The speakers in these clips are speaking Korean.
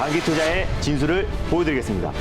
장기 투자의 진수를 보여드리겠습니다.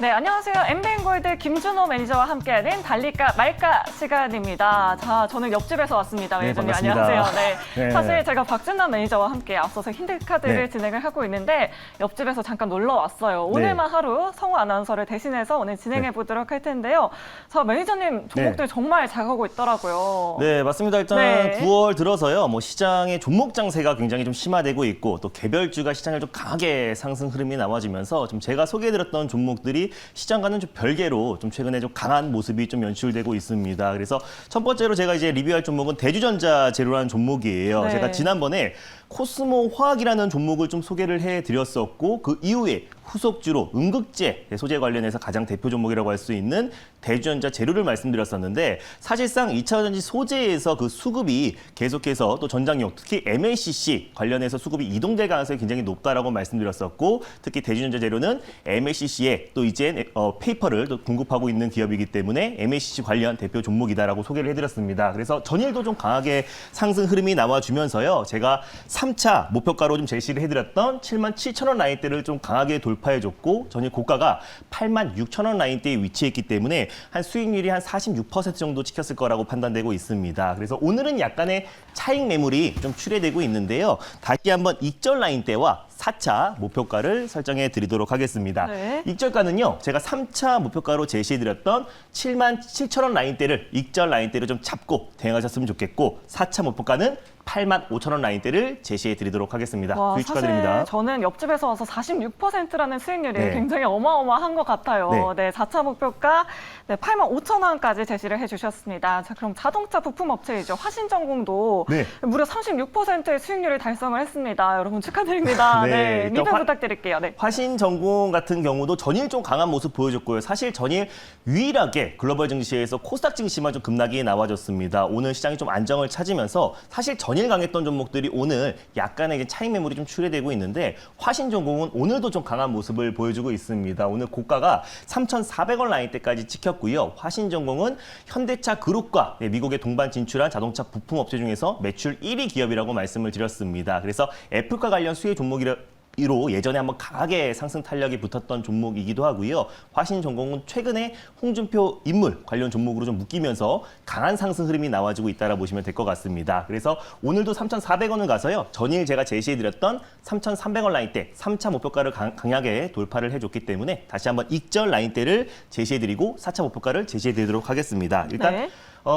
네, 안녕하세요. 엠뱅골드 김준호 매니저와 함께하는 달릴까 말까 시간입니다. 자, 저는 옆집에서 왔습니다. 네, 매니저님 반갑습니다. 안녕하세요. 네, 네. 사실 제가 박준남 매니저와 함께 앞서서 힌트카드를 네. 진행을 하고 있는데 옆집에서 잠깐 놀러 왔어요. 오늘만 하루 성우 아나운서를 대신해서 오늘 진행해 보도록 할 텐데요. 자, 매니저님 종목들 정말 잘 가고 있더라고요. 네, 맞습니다. 일단 네. 9월 들어서요. 시장의 종목 장세가 굉장히 좀 심화되고 있고 또 개별주가 시장을 좀 강하게 상승 흐름이 나와지면서 좀 제가 소개해드렸던 종목들이 시장과는 좀 별개로 좀 최근에 좀 강한 모습이 좀 연출되고 있습니다. 그래서 첫 번째로 제가 이제 리뷰할 종목은 대주전자 재료라는 종목이에요. 네. 제가 지난번에 코스모 화학이라는 종목을 좀 소개를 해드렸었고 그 이후에 후속주로 음극재 소재 관련해서 가장 대표 종목이라고 할 수 있는 대주전자 재료를 말씀드렸었는데 사실상 2차 전지 소재에서 그 수급이 계속해서 또 전장용 특히 MLCC 관련해서 수급이 이동될 가능성이 굉장히 높다라고 말씀드렸었고 특히 대주전자 재료는 MLCC에 또 이제 페이퍼를 또 공급하고 있는 기업이기 때문에 MLCC 관련 대표 종목이다라고 소개를 해드렸습니다. 그래서 전일도 좀 강하게 상승 흐름이 나와주면서요. 제가 3차 목표가로 좀 제시를 해드렸던 77,000원 라인대를 좀 강하게 돌파해줬고 전일 고가가 86,000원 라인대에 위치했기 때문에 한 수익률이 한 46% 정도 찍혔을 거라고 판단되고 있습니다. 그래서 오늘은 약간의 차익 매물이 좀 출회되고 있는데요. 다시 한번 익절 라인대와 4차 목표가를 설정해 드리도록 하겠습니다. 네. 익절가는요. 제가 3차 목표가로 제시해드렸던 77,000원 라인대를 익절 라인대로 좀 잡고 대응하셨으면 좋겠고 4차 목표가는 85,000원 라인대를 제시해 드리도록 하겠습니다. 와, 수익 사실 축하드립니다. 저는 옆집에서 와서 46%라는 수익률이 네. 굉장히 어마어마한 것 같아요. 네, 4차 목표가 85,000원까지 제시를 해주셨습니다. 자, 그럼 자동차 부품 업체이죠. 화신전공도 네. 무려 36%의 수익률을 달성을 했습니다. 여러분 축하드립니다. 네, 네, 일단 리뷰 부탁드릴게요. 네. 화신전공 같은 경우도 전일 좀 강한 모습 보여줬고요. 사실 전일 유일하게 글로벌 증시에서 코스닥 증시만 좀 급락이 나와줬습니다. 오늘 시장이 좀 안정을 찾으면서 사실 전일 강했던 종목들이 오늘 약간의 이제 차익 매물이 좀 출회되고 있는데 화신전공은 오늘도 좀 강한 모습을 보여주고 있습니다. 오늘 고가가 3,400원 라인대까지 찍혔고요. 화신전공은 현대차 그룹과 미국에 동반 진출한 자동차 부품 업체 중에서 매출 1위 기업이라고 말씀을 드렸습니다. 그래서 애플과 관련 수혜 종목이라 이로 예전에 한번 강하게 상승 탄력이 붙었던 종목이기도 하고요. 화신전공은 최근에 홍준표 인물 관련 종목으로 좀 묶이면서 강한 상승 흐름이 나와주고 있다라 보시면 될 것 같습니다. 그래서 오늘도 3,400원을 가서요. 전일 제가 제시해드렸던 3,300원 라인대 3차 목표가를 강하게 돌파를 해줬기 때문에 다시 한번 익절 라인대를 제시해드리고 4차 목표가를 제시해드리도록 하겠습니다. 일단 네.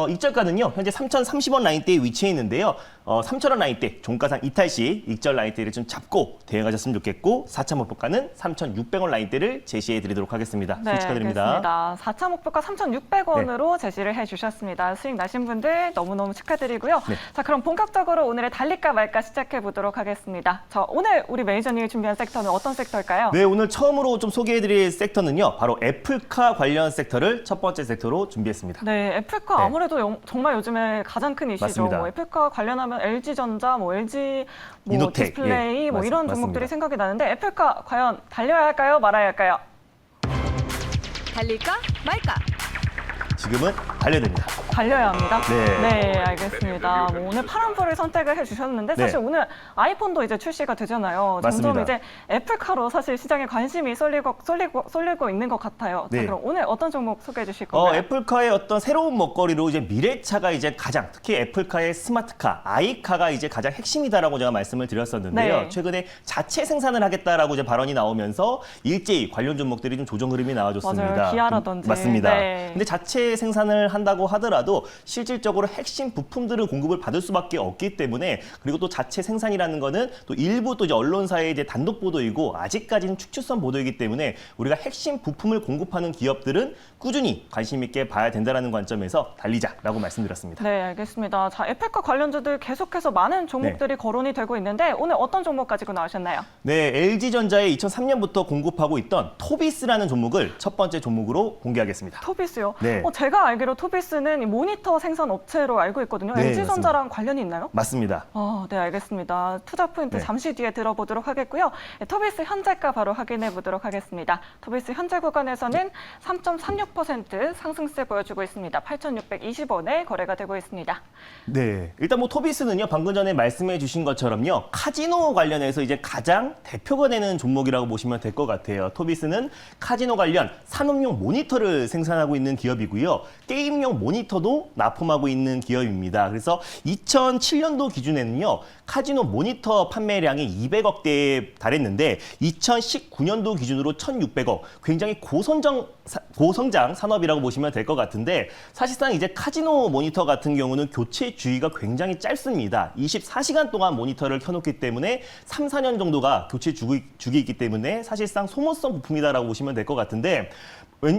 익절가는요, 현재 3,030원 라인대에 위치해 있는데요. 3,000원 라인대, 종가상 이탈시 익절 라인대를 좀 잡고 대응하셨으면 좋겠고, 4차 목표가는 3,600원 라인대를 제시해 드리도록 하겠습니다. 네, 수익 축하드립니다. 알겠습니다. 4차 목표가 3,600원으로 제시를 해주셨습니다. 수익 나신 분들 너무너무 축하드리고요. 네. 자, 그럼 본격적으로 오늘의 달릴까 말까 시작해 보도록 하겠습니다. 자, 오늘 우리 매니저님이 준비한 섹터는 어떤 섹터일까요? 네, 오늘 처음으로 좀 소개해 드릴 섹터는요, 바로 애플카 관련 섹터를 첫 번째 섹터로 준비했습니다. 네, 애플카 네. 아무래도 정말 요즘에 가장 큰 이슈죠. 맞습니다. 뭐 애플카 관련하면 LG전자, LG 이노텍, 디스플레이 예, 이런 맞습니다. 종목들이 생각이 나는데 애플카 과연 달려야 할까요? 말아야 할까요? 달릴까 말까? 지금은 달려야 됩니다. 달려야 합니다. 네. 알겠습니다. 뭐 오늘 파란불을 선택을 해주셨는데 네. 사실 오늘 아이폰도 이제 출시가 되잖아요. 맞습니다. 점점 이제 애플카로 사실 시장에 관심이 쏠리고 있는 것 같아요. 자, 네. 그럼 오늘 어떤 종목 소개해 주실 건가요? 애플카의 어떤 새로운 먹거리로 이제 미래차가 이제 가장 특히 애플카의 스마트카, 아이카가 이제 가장 핵심이다라고 제가 말씀을 드렸었는데요. 네. 최근에 자체 생산을 하겠다라고 이제 발언이 나오면서 일제히 관련 종목들이 좀 조정 흐름이 나와줬습니다. 맞아요. 기아라든지. 맞습니다. 네. 근데 자체 생산을 한다고 하더라도 실질적으로 핵심 부품들을 공급을 받을 수밖에 없기 때문에 그리고 또 자체 생산이라는 거는 또 일부 또 이제 언론사의 이제 단독 보도이고 아직까지는 축출선 보도이기 때문에 우리가 핵심 부품을 공급하는 기업들은 꾸준히 관심 있게 봐야 된다는 관점에서 달리자라고 말씀드렸습니다. 네, 알겠습니다. 자, 애플카 관련주들 계속해서 많은 종목들이 거론이 되고 있는데 오늘 어떤 종목 가지고 나오셨나요? 네, LG전자에 2003년부터 공급하고 있던 토비스라는 종목을 첫 번째 종목으로 공개하겠습니다. 토비스요? 네. 제가 알기로 토비스는 이 모니터 생산 업체로 알고 있거든요. 네, LG전자랑 관련이 있나요? 맞습니다. 네, 알겠습니다. 투자 포인트 네. 잠시 뒤에 들어보도록 하겠고요. 토비스 현재가 바로 확인해 보도록 하겠습니다. 토비스 현재 구간에서는 3.36% 상승세 보여주고 있습니다. 8,620원에 거래가 되고 있습니다. 네, 일단 뭐 토비스는요, 방금 전에 말씀해 주신 것처럼요, 카지노 관련해서 이제 가장 대표가 되는 종목이라고 보시면 될 것 같아요. 토비스는 카지노 관련 산업용 모니터를 생산하고 있는 기업이고요. 게임용 모니터도 납품하고 있는 기업입니다. 그래서 2007년도 기준에는요, 카지노 모니터 판매량이 200억대에 달했는데 2019년도 기준으로 1,600억, 굉장히 고성장 산업이라고 보시면 될 것 같은데, 사실상 이제 카지노 모니터 같은 경우는 교체 주기가 굉장히 짧습니다. 24시간 동안 모니터를 켜놓기 때문에 3, 4년 정도가 교체 주기이기 때문에 사실상 소모성 부품이다라고 보시면 될 것 같은데,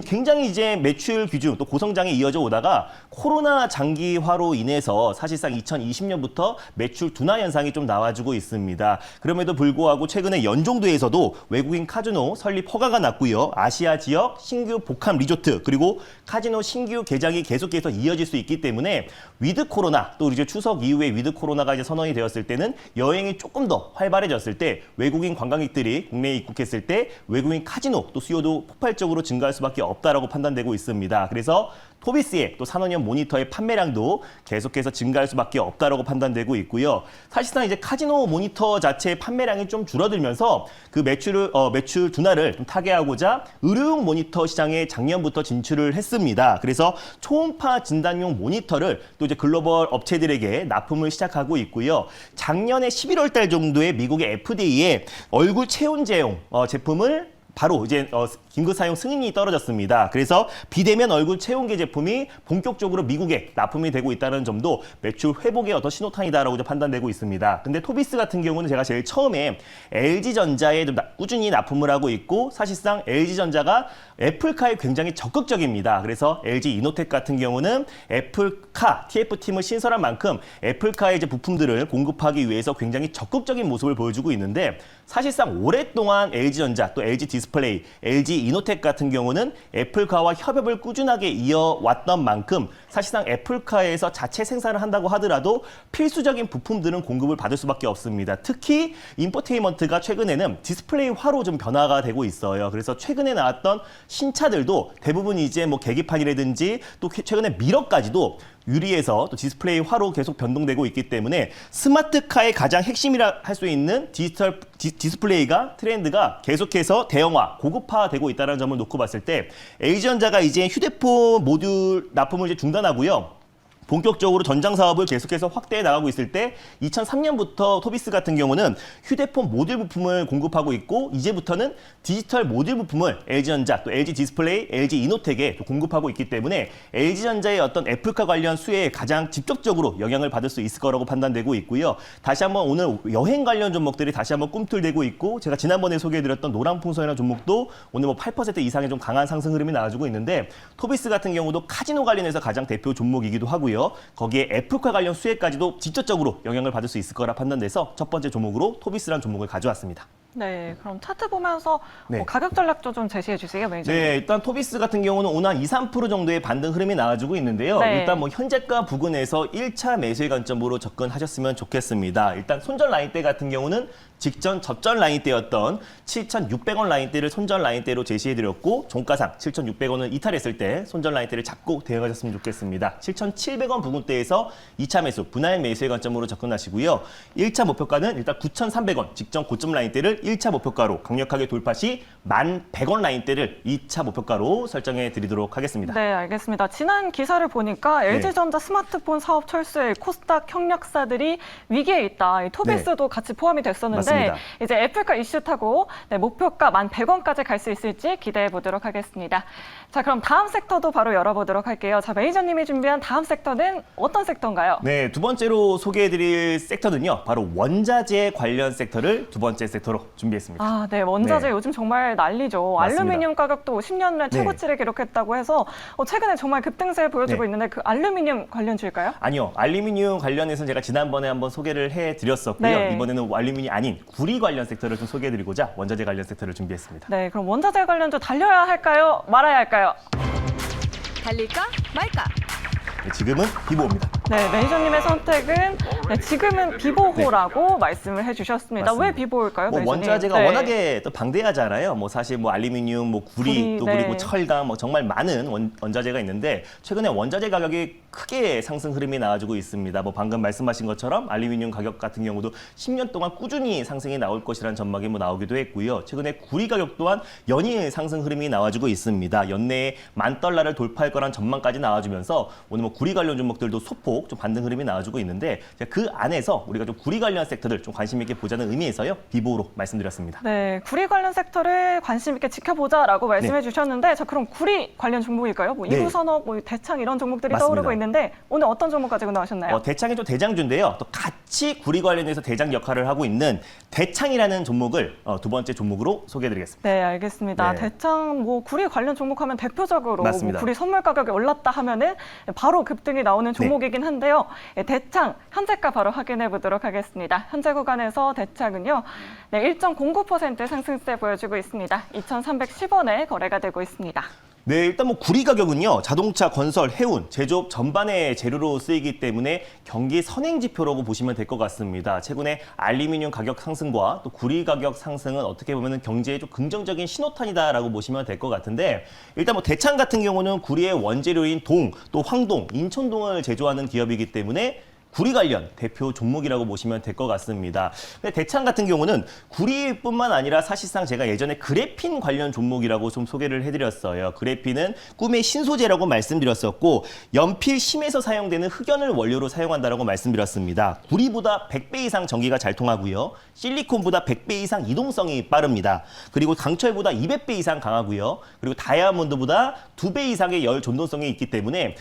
굉장히 이제 매출 기준 또 고성장에 이어져 오다가 코로나 장기화로 인해서 사실상 2020년부터 매출 둔화 현상이 좀 나와주고 있습니다. 그럼에도 불구하고 최근에 연종도에서도 외국인 카지노 설립 허가가 났고요. 아시아 지역 신규 복합 리조트 그리고 카지노 신규 개장이 계속해서 이어질 수 있기 때문에 위드 코로나 또 이제 추석 이후에 위드 코로나가 이제 선언이 되었을 때는 여행이 조금 더 활발해졌을 때 외국인 관광객들이 국내에 입국했을 때 외국인 카지노 또 수요도 폭발적으로 증가할 수밖에 없다라고 판단되고 있습니다. 그래서 토비스의 또 산업용 모니터의 판매량도 계속해서 증가할 수밖에 없다라고 판단되고 있고요. 사실상 이제 카지노 모니터 자체의 판매량이 좀 줄어들면서 그 매출 둔화를 좀 타개하고자 의료용 모니터 시장에 작년부터 진출을 했습니다. 그래서 초음파 진단용 모니터를 또 이제 글로벌 업체들에게 납품을 시작하고 있고요. 작년에 11월 달 정도에 미국의 FDA에 얼굴 체온제용 제품을 바로 이제 긴급 사용 승인이 떨어졌습니다. 그래서 비대면 얼굴 체온계 제품이 본격적으로 미국에 납품이 되고 있다는 점도 매출 회복의 어떤 신호탄이다라고 판단되고 있습니다. 근데 토비스 같은 경우는 제가 제일 처음에 LG전자에 좀 꾸준히 납품을 하고 있고, 사실상 LG전자가 애플카에 굉장히 적극적입니다. 그래서 LG 이노텍 같은 경우는 애플카 TF팀을 신설한 만큼 애플카의 이제 부품들을 공급하기 위해서 굉장히 적극적인 모습을 보여주고 있는데, 사실상 오랫동안 LG전자 또 LG 디스플레이, LG 이노텍 같은 경우는 애플카와 협업을 꾸준하게 이어왔던 만큼 사실상 애플카에서 자체 생산을 한다고 하더라도 필수적인 부품들은 공급을 받을 수밖에 없습니다. 특히 인포테인먼트가 최근에는 디스플레이화로 좀 변화가 되고 있어요. 그래서 최근에 나왔던 신차들도 대부분 이제 뭐 계기판이라든지 또 최근에 미러까지도 유리에서 또 디스플레이화로 계속 변동되고 있기 때문에 스마트카의 가장 핵심이라 할 수 있는 디스플레이가 트렌드가 계속해서 대형화, 고급화되고 있다는 점을 놓고 봤을 때 LG전자가 이제 휴대폰 모듈 납품을 이제 중단하고요. 본격적으로 전장 사업을 계속해서 확대해 나가고 있을 때 2003년부터 토비스 같은 경우는 휴대폰 모듈 부품을 공급하고 있고, 이제부터는 디지털 모듈 부품을 LG전자, 또 LG 디스플레이, LG 이노텍에 공급하고 있기 때문에 LG전자의 어떤 애플카 관련 수혜에 가장 직접적으로 영향을 받을 수 있을 거라고 판단되고 있고요. 다시 한번 오늘 여행 관련 종목들이 다시 한번 꿈틀대고 있고, 제가 지난번에 소개해드렸던 노랑풍선이라는 종목도 오늘 뭐 8% 이상의 좀 강한 상승 흐름이 나와주고 있는데, 토비스 같은 경우도 카지노 관련해서 가장 대표 종목이기도 하고요. 거기에 애플카 관련 수혜까지도 직접적으로 영향을 받을 수 있을 거라 판단돼서 첫 번째 종목으로 토비스라는 종목을 가져왔습니다. 네, 그럼 차트 보면서 네. 가격 전략도 좀 제시해 주세요, 매니저님. 네, 일단 토비스 같은 경우는 오늘 한 2, 3% 정도의 반등 흐름이 나와주고 있는데요. 네. 일단 뭐 현재가 부근에서 1차 매수의 관점으로 접근하셨으면 좋겠습니다. 일단 손절 라인대 같은 경우는 직전 접전 라인대였던 7,600원 라인대를 손절 라인대로 제시해드렸고, 종가상 7,600원을 이탈했을 때 손절 라인대를 잡고 대응하셨으면 좋겠습니다. 7,700원 부근대에서 2차 매수, 분할 매수의 관점으로 접근하시고요. 1차 목표가는 일단 9,300원, 직전 고점 라인대를 1차 목표가로 강력하게 돌파 시 1,100원 라인대를 2차 목표가로 설정해 드리도록 하겠습니다. 네, 알겠습니다. 지난 기사를 보니까 LG전자 스마트폰 사업 철수에 코스닥 협력사들이 위기에 있다. 이 토비스도 같이 포함이 됐었는데, 맞습니다. 이제 애플카 이슈 타고 목표가 1,100원까지 갈 수 있을지 기대해 보도록 하겠습니다. 자, 그럼 다음 섹터도 바로 열어보도록 할게요. 자, 매니저님이 준비한 다음 섹터는 어떤 섹터인가요? 네, 두 번째로 소개해드릴 섹터는요, 바로 원자재 관련 섹터를 두 번째 섹터로 준비했습니다. 아, 네, 원자재 네. 요즘 정말 난리죠. 맞습니다. 알루미늄 가격도 10년 내 최고치를 기록했다고 해서 최근에 정말 급등세 보여주고 네. 있는데 그 알루미늄 관련주일까요? 아니요, 알루미늄 관련해서는 제가 지난번에 한번 소개를 해드렸었고요. 네. 이번에는 알루미늄이 아닌 구리 관련 섹터를 좀 소개해드리고자 원자재 관련 섹터를 준비했습니다. 네, 그럼 원자재 관련주 달려야 할까요? 말아야 할까요? 달릴까 말까? 지금은 비보호입니다. 네, 매니저님의 선택은 지금은 비보호라고 말씀을 해주셨습니다. 맞습니다. 왜 비보호일까요, 뭐 매니저님? 원자재가 네. 워낙에 또 방대하잖아요. 뭐 사실 뭐 알루미늄, 뭐 구리, 또 네. 그리고 철강, 뭐 정말 많은 원자재가 있는데 최근에 원자재 가격이 크게 상승 흐름이 나와주고 있습니다. 뭐 방금 말씀하신 것처럼 알루미늄 가격 같은 경우도 10년 동안 꾸준히 상승이 나올 것이라는 전망이 뭐 나오기도 했고요. 최근에 구리 가격 또한 연이은 상승 흐름이 나와주고 있습니다. 연내에 $10,000를 돌파할 거란 전망까지 나와주면서 오늘 뭐 구리 관련 종목들도 소폭 좀 반등 흐름이 나와주고 있는데 그 안에서 우리가 좀 구리 관련 섹터들 좀 관심 있게 보자는 의미에서요. 비보호로 말씀드렸습니다. 네, 구리 관련 섹터를 관심 있게 지켜보자라고 말씀해 주셨는데, 자, 그럼 구리 관련 종목일까요? 뭐 네. 이부산업, 뭐 대창 이런 종목들이 맞습니다. 떠오르고 있는데 오늘 어떤 종목 가지고 나오셨나요? 대창이 좀 대장주인데요. 또 같이 구리 관련해서 대장 역할을 하고 있는 대창이라는 종목을 두 번째 종목으로 소개해드리겠습니다. 네, 알겠습니다. 네. 대창 뭐 구리 관련 종목하면 대표적으로 뭐 맞습니다. 구리 선물 가격이 올랐다 하면은 바로 급등이 나오는 종목이긴 한데요. 대창 현재가 바로 확인해 보도록 하겠습니다. 현재 구간에서 대창은요, 네, 1.09% 상승세 보여주고 있습니다. 2,310원에 거래가 되고 있습니다. 네, 일단 뭐 구리 가격은요, 자동차, 건설, 해운, 제조업 전반의 재료로 쓰이기 때문에 경기 선행 지표라고 보시면 될 것 같습니다. 최근에 알루미늄 가격 상승과 또 구리 가격 상승은 어떻게 보면 경제에 좀 긍정적인 신호탄이다라고 보시면 될 것 같은데, 일단 뭐 대창 같은 경우는 구리의 원재료인 동, 또 황동, 인천동을 제조하는 기업이기 때문에 구리 관련 대표 종목이라고 보시면 될 것 같습니다. 근데 대창 같은 경우는 구리뿐만 아니라 사실상 제가 예전에 그래핀 관련 종목이라고 좀 소개를 해드렸어요. 그래핀은 꿈의 신소재라고 말씀드렸었고 연필 심에서 사용되는 흑연을 원료로 사용한다라고 말씀드렸습니다. 구리보다 100배 이상 전기가 잘 통하고요. 실리콘보다 100배 이상 이동성이 빠릅니다. 그리고 강철보다 200배 이상 강하고요. 그리고 다이아몬드보다 2배 이상의 열 전도성이 있기 때문에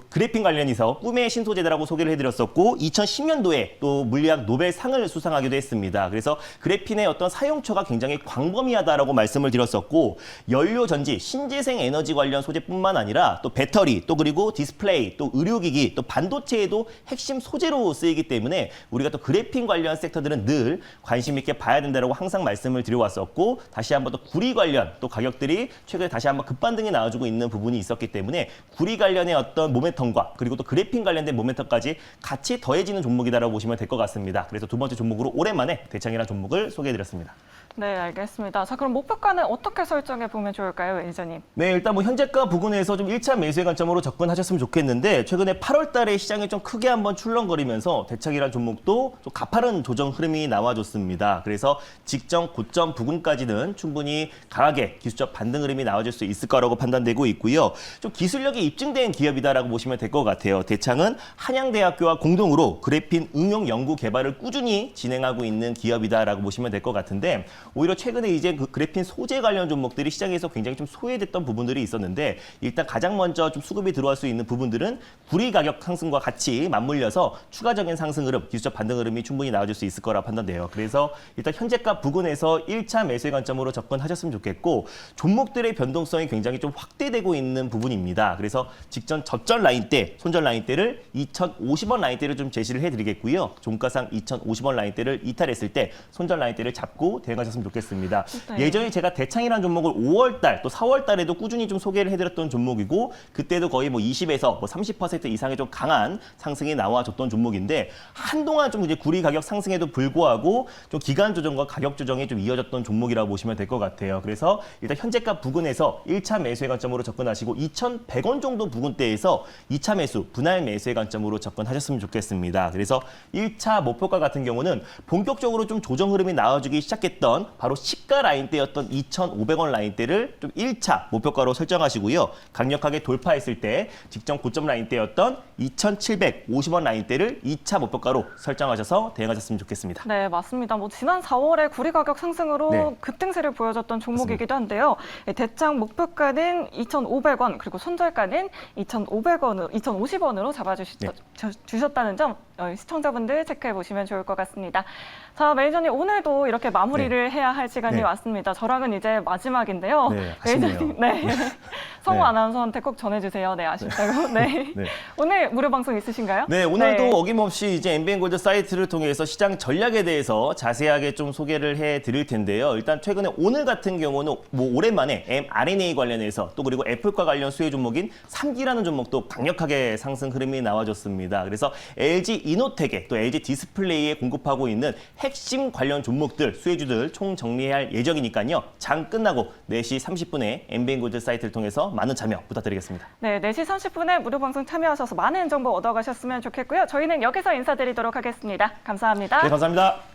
그래핀 관련해서 꿈의 신소재라고 소개를 해드렸었고 2010년도에 또 물리학 노벨상을 수상하기도 했습니다. 그래서 그래핀의 어떤 사용처가 굉장히 광범위하다라고 말씀을 드렸었고 연료 전지, 신재생 에너지 관련 소재뿐만 아니라 또 배터리, 또 그리고 디스플레이, 또 의료기기, 또 반도체에도 핵심 소재로 쓰이기 때문에 우리가 또 그래핀 관련 섹터들은 늘 관심 있게 봐야 된다라고 항상 말씀을 드려왔었고 다시 한번 또 구리 관련 또 가격들이 최근에 다시 한번 급반등이 나와주고 있는 부분이 있었기 때문에 구리 관련의 어떤 모멘텀과 그리고 또 그래핀 관련된 모멘텀까지 같이 더해지는 종목이다라고 보시면 될 것 같습니다. 그래서 두 번째 종목으로 오랜만에 대창이라는 종목을 소개해드렸습니다. 네, 알겠습니다. 자, 그럼 목표가는 어떻게 설정해 보면 좋을까요, 매니저님? 네, 일단 뭐 현재가 부근에서 좀 1차 매수의 관점으로 접근하셨으면 좋겠는데 최근에 8월 달에 시장이 좀 크게 한번 출렁거리면서 대창이라는 종목도 좀 가파른 조정 흐름이 나와줬습니다. 그래서 직전 고점 부근까지는 충분히 강하게 기술적 반등 흐름이 나와줄 수 있을 거라고 판단되고 있고요. 좀 기술력이 입증된 기업이다라고 보시면 될 것 같아요. 대창은 한양대학교와 공동으로 그래핀 응용 연구 개발을 꾸준히 진행하고 있는 기업이다라고 보시면 될 것 같은데 오히려 최근에 이제 그 그래핀 소재 관련 종목들이 시장에서 굉장히 좀 소외됐던 부분들이 있었는데 일단 가장 먼저 좀 수급이 들어갈 수 있는 부분들은 구리 가격 상승과 같이 맞물려서 추가적인 상승 흐름, 기술적 반등 흐름이 충분히 나와줄 수 있을 거라 판단돼요. 그래서 일단 현재가 부근에서 1차 매수의 관점으로 접근하셨으면 좋겠고 종목들의 변동성이 굉장히 좀 확대되고 있는 부분입니다. 그래서 직전 접전 라인대, 손절 라인대를 2,050원 라인대를 좀 제시를 해드리겠고요. 종가상 2,050원 라인대를 이탈했을 때 손절 라인대를 잡고 대응하셨으면 좋겠습니다. 네. 예전에 제가 대창이라는 종목을 5월달 또 4월달에도 꾸준히 좀 소개를 해드렸던 종목이고 그때도 거의 뭐 20에서 뭐 30% 이상의 좀 강한 상승이 나와줬던 종목인데 한동안 좀 이제 구리 가격 상승에도 불구하고 좀 기간 조정과 가격 조정이 좀 이어졌던 종목이라고 보시면 될 것 같아요. 그래서 일단 현재가 부근에서 1차 매수의 관점으로 접근하시고 2,100원 정도 부근대에서 2차 매수, 분할 매수의 관점으로 접근하셨으면 좋겠습니다. 그래서 1차 목표가 같은 경우는 본격적으로 좀 조정 흐름이 나와주기 시작했던 바로 시가 라인대였던 2,500원 라인대를 좀 1차 목표가로 설정하시고요. 강력하게 돌파했을 때 직전 고점 라인대였던 2,750원 라인대를 2차 목표가로 설정하셔서 대응하셨으면 좋겠습니다. 네, 맞습니다. 뭐 지난 4월에 구리 가격 상승으로 네. 급등세를 보여줬던 종목이기도 한데요. 대창 목표가는 2,500원 그리고 손절가는 2,500원으로 2,050원으로 잡아주셨다는 점 시청자분들 체크해 보시면 좋을 것 같습니다. 자, 매니저님 오늘도 이렇게 마무리를 해야 할 시간이 네. 왔습니다. 저랑은 이제 마지막인데요. 네, 아쉽네요. 네. 성우 네. 아나운서한테 꼭 전해주세요. 네, 아쉽다고. 네. 네. 오늘 무료 방송 있으신가요? 네, 오늘도 네. 어김없이 이제 엠비엔골드 사이트를 통해서 시장 전략에 대해서 자세하게 좀 소개를 해드릴 텐데요. 일단 최근에 오늘 같은 경우는 뭐 오랜만에 mRNA 관련해서 또 그리고 애플과 관련 수혜 종목인 3기라는 종목도 강력하게 상승 흐름이 나와줬습니다. 그래서 LG 이노텍에 또 LG 디스플레이에 공급하고 있는 핵심 관련 종목들, 수혜주들 총 정리할 예정이니까요. 장 끝나고 4시 30분에 엠비엔골드 사이트를 통해서 많은 참여 부탁드리겠습니다. 네, 4시 30분에 무료 방송 참여하셔서 많은 정보 얻어가셨으면 좋겠고요. 저희는 여기서 인사드리도록 하겠습니다. 감사합니다. 네, 감사합니다.